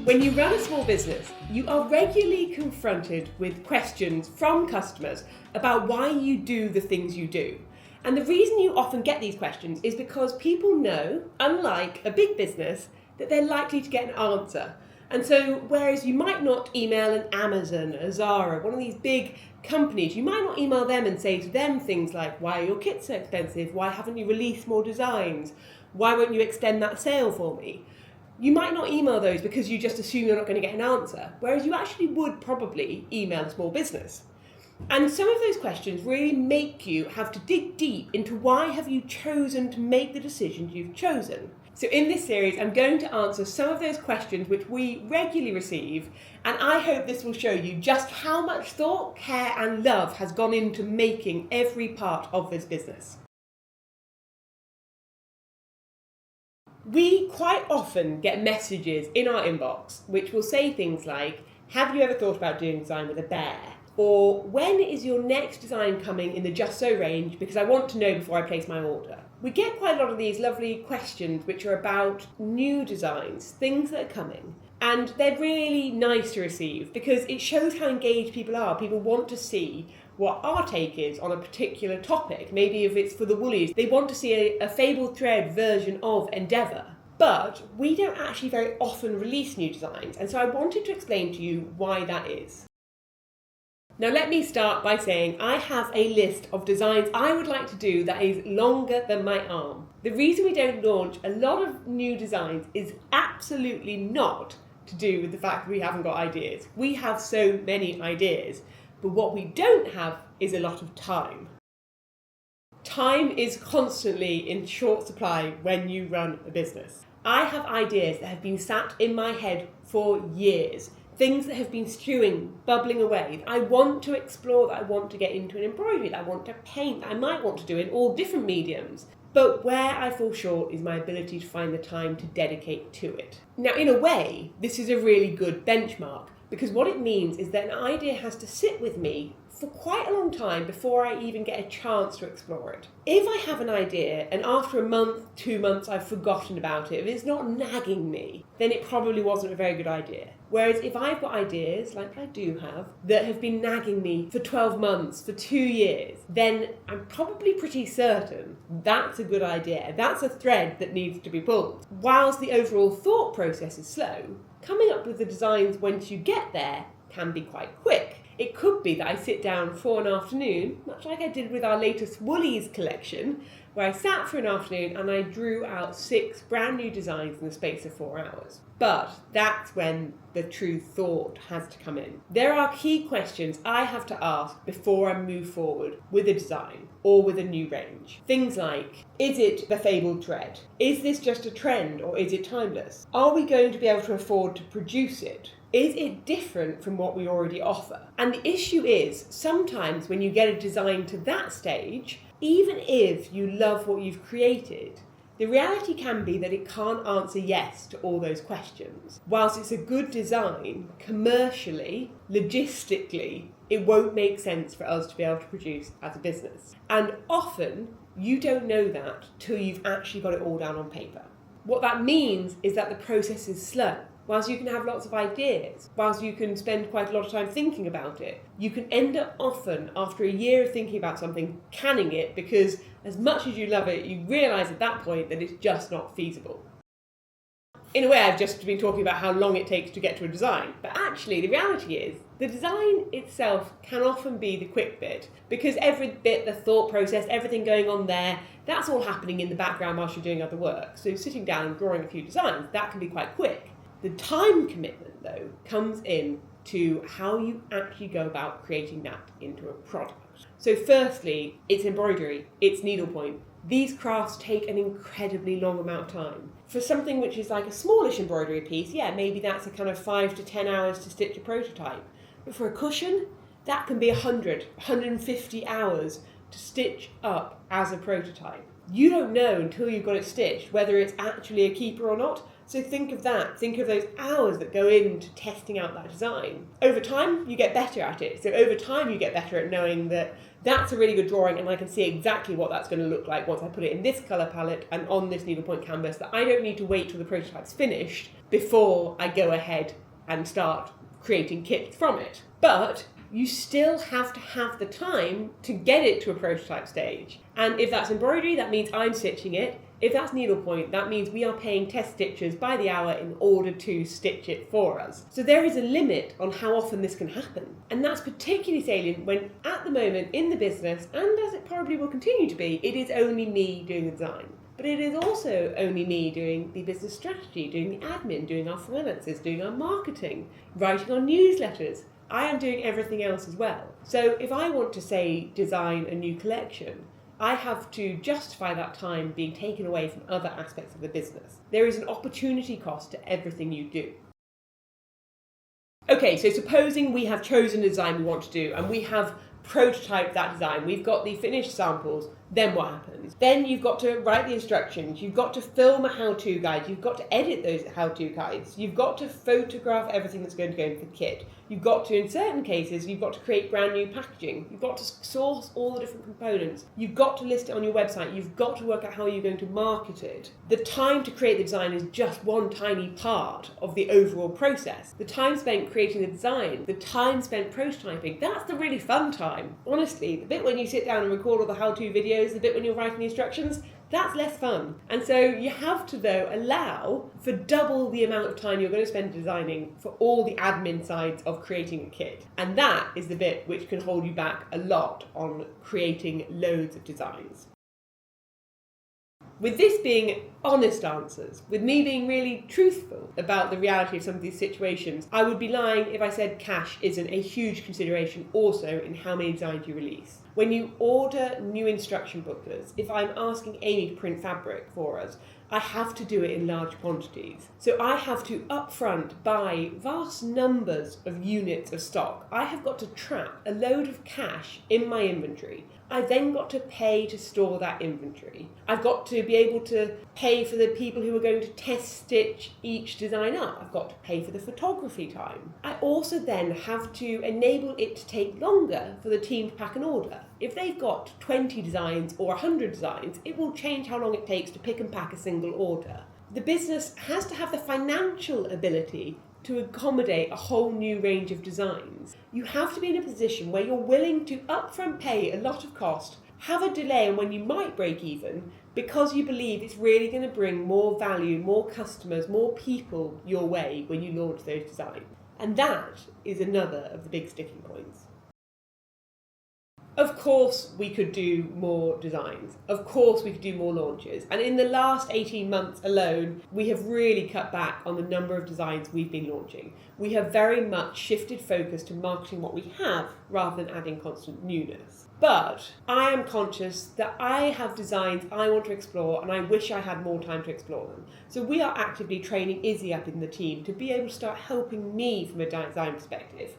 When you run a small business, you are regularly confronted with questions from customers about why you do the things you do. And the reason you often get these questions is because people know, unlike a big business, that they're likely to get an answer. And so, whereas you might not email an Amazon, a Zara, one of these big companies, you might not email them and say to them things like, why are your kits so expensive? Why haven't you released more designs? Why won't you extend that sale for me? You might not email those because you just assume you're not going to get an answer, whereas you actually would probably email a small business. And some of those questions really make you have to dig deep into why have you chosen to make the decisions you've chosen. So in this series, I'm going to answer some of those questions which we regularly receive, and I hope this will show you just how much thought, care and love has gone into making every part of this business. We quite often get messages in our inbox which will say things like, have you ever thought about doing design with a bear? Or when is your next design coming in the Just So range, because I want to know before I place my order. We get quite a lot of these lovely questions which are about new designs, things that are coming. And they're really nice to receive because it shows how engaged people are. People want to see what our take is on a particular topic. Maybe if it's for the woolies, they want to see a fabled thread version of Endeavour. But we don't actually very often release new designs, and so I wanted to explain to you why that is. Now let me start by saying I have a list of designs I would like to do that is longer than my arm. The reason we don't launch a lot of new designs is absolutely not to do with the fact that we haven't got ideas. We have so many ideas, but what we don't have is a lot of time. Time is constantly in short supply when you run a business. I have ideas that have been sat in my head for years. Things that have been stewing, bubbling away, that I want to explore, that I want to get into an embroidery, that I want to paint, that I might want to do in all different mediums. But where I fall short is my ability to find the time to dedicate to it. Now, in a way, this is a really good benchmark, because what it means is that an idea has to sit with me for quite a long time before I even get a chance to explore it. If I have an idea and after a month, 2 months, I've forgotten about it, if it's not nagging me, then it probably wasn't a very good idea. Whereas if I've got ideas, like I do have, that have been nagging me for 12 months, for 2 years, then I'm probably pretty certain that's a good idea. That's a thread that needs to be pulled. Whilst the overall thought process is slow, coming up with the designs once you get there can be quite quick. It could be that I sit down for an afternoon, much like I did with our latest Woolies collection, where I sat for an afternoon and I drew out 6 brand new designs in the space of 4 hours. But that's when the true thought has to come in. There are key questions I have to ask before I move forward with a design or with a new range. Things like, is it the fabled thread? Is this just a trend or is it timeless? Are we going to be able to afford to produce it? Is it different from what we already offer? And the issue is, sometimes when you get a design to that stage, even if you love what you've created, the reality can be that it can't answer yes to all those questions. Whilst it's a good design, commercially, logistically, it won't make sense for us to be able to produce as a business. And often, you don't know that till you've actually got it all down on paper. What that means is that the process is slow. Whilst you can have lots of ideas, whilst you can spend quite a lot of time thinking about it, you can end up often, after a year of thinking about something, canning it because as much as you love it, you realise at that point that it's just not feasible. In a way, I've just been talking about how long it takes to get to a design, but actually the reality is the design itself can often be the quick bit, because every bit, the thought process, everything going on there, that's all happening in the background whilst you're doing other work. So sitting down and drawing a few designs, that can be quite quick. The time commitment, though, comes in to how you actually go about creating that into a product. So firstly, it's embroidery, it's needlepoint. These crafts take an incredibly long amount of time. For something which is like a smallish embroidery piece, yeah, maybe that's a kind of 5 to 10 hours to stitch a prototype. But for a cushion, that can be 150 hours to stitch up as a prototype. You don't know until you've got it stitched whether it's actually a keeper or not. So think of that. Think of those hours that go into testing out that design. Over time, you get better at it. So over time, you get better at knowing that that's a really good drawing, and I can see exactly what that's going to look like once I put it in this colour palette and on this needlepoint canvas, that I don't need to wait till the prototype's finished before I go ahead and start creating kits from it. But you still have to have the time to get it to a prototype stage. And if that's embroidery, that means I'm stitching it. If that's needlepoint, that means we are paying test stitchers by the hour in order to stitch it for us. So there is a limit on how often this can happen. And that's particularly salient when, at the moment in the business, and as it probably will continue to be, it is only me doing the design. But it is also only me doing the business strategy, doing the admin, doing our finances, doing our marketing, writing our newsletters. I am doing everything else as well. So if I want to, say, design a new collection, I have to justify that time being taken away from other aspects of the business. There is an opportunity cost to everything you do. Okay, so supposing we have chosen a design we want to do and we have prototyped that design, we've got the finished samples, then what happens? Then you've got to write the instructions, you've got to film a how-to guide, you've got to edit those how-to guides, you've got to photograph everything that's going to go into the kit, you've got to, in certain cases, you've got to create brand new packaging, you've got to source all the different components, you've got to list it on your website, you've got to work out how you're going to market it. The time to create the design is just one tiny part of the overall process. The time spent creating the design, the time spent prototyping, that's the really fun time. Honestly, the bit when you sit down and record all the how-to videos, the bit when you're writing the instructions, that's less fun. And so you have to, though, allow for double the amount of time you're going to spend designing for all the admin sides of creating a kit. And that is the bit which can hold you back a lot on creating loads of designs. With this being honest answers, with me being really truthful about the reality of some of these situations, I would be lying if I said cash isn't a huge consideration also in how many designs you release. When you order new instruction booklets, if I'm asking Amy to print fabric for us, I have to do it in large quantities. So I have to upfront buy vast numbers of units of stock. I have got to trap a load of cash in my inventory. I then got to pay to store that inventory. I've got to be able to pay for the people who are going to test stitch each design up. I've got to pay for the photography time. I also then have to enable it to take longer for the team to pack an order. If they've got 20 designs or 100 designs, it will change how long it takes to pick and pack a single order. The business has to have the financial ability to accommodate a whole new range of designs. You have to be in a position where you're willing to upfront pay a lot of cost, have a delay on when you might break even, because you believe it's really going to bring more value, more customers, more people your way when you launch those designs. And that is another of the big sticking points. Of course we could do more designs. Of course we could do more launches. And in the last 18 months alone, we have really cut back on the number of designs we've been launching. We have very much shifted focus to marketing what we have rather than adding constant newness. But I am conscious that I have designs I want to explore and I wish I had more time to explore them. So we are actively training Izzy up in the team to be able to start helping me from a design perspective.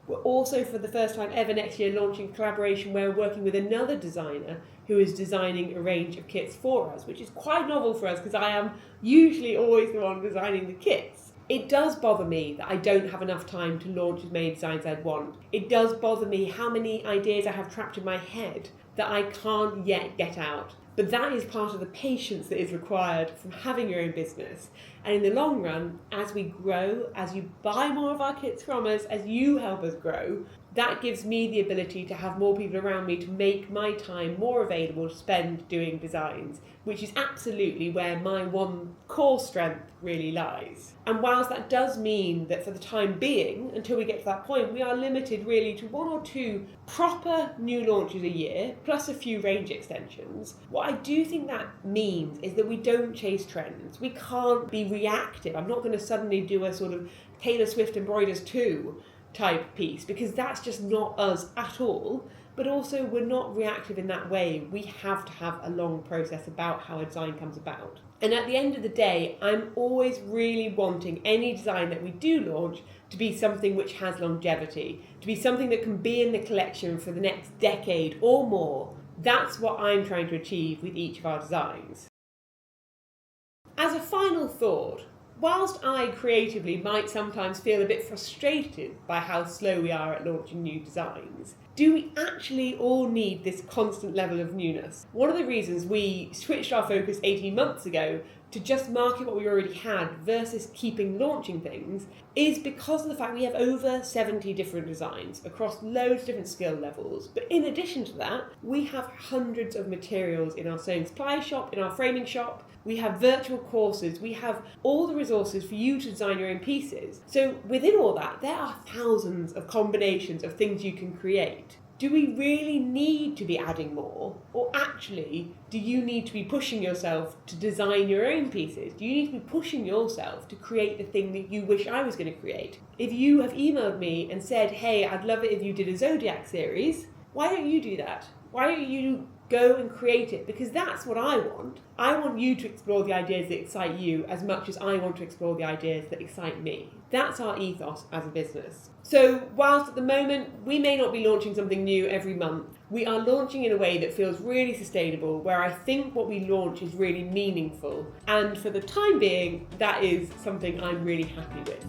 We're also, for the first time ever next year, launching a collaboration where we're working with another designer who is designing a range of kits for us, which is quite novel for us because I am usually always the one designing the kits. It does bother me that I don't have enough time to launch as many designs I'd want. It does bother me how many ideas I have trapped in my head that I can't yet get out. But that is part of the patience that is required from having your own business. And in the long run, as we grow, as you buy more of our kits from us, as you help us grow, that gives me the ability to have more people around me to make my time more available to spend doing designs, which is absolutely where my one core strength really lies. And whilst that does mean that for the time being, until we get to that point, we are limited really to 1 or 2 proper new launches a year, plus a few range extensions, what I do think that means is that we don't chase trends. We can't be reactive. I'm not going to suddenly do a sort of Taylor Swift Embroiders 2 type piece, because that's just not us at all. But also we're not reactive in that way. We have to have a long process about how a design comes about. And at the end of the day, I'm always really wanting any design that we do launch to be something which has longevity, to be something that can be in the collection for the next decade or more. That's what I'm trying to achieve with each of our designs. As a final thought, whilst I creatively might sometimes feel a bit frustrated by how slow we are at launching new designs, do we actually all need this constant level of newness? One of the reasons we switched our focus 18 months ago to just market what we already had versus keeping launching things is because of the fact we have over 70 different designs across loads of different skill levels. But in addition to that, we have hundreds of materials in our sewing supply shop, in our framing shop. We have virtual courses, we have all the resources for you to design your own pieces. So within all that, there are thousands of combinations of things you can create. Do we really need to be adding more? Or actually, do you need to be pushing yourself to design your own pieces? Do you need to be pushing yourself to create the thing that you wish I was going to create? If you have emailed me and said, hey, I'd love it if you did a Zodiac series, why don't you do that? Why don't you go and create it? Because that's what I want. I want you to explore the ideas that excite you as much as I want to explore the ideas that excite me. That's our ethos as a business. So whilst at the moment we may not be launching something new every month, we are launching in a way that feels really sustainable, where I think what we launch is really meaningful. And for the time being, that is something I'm really happy with.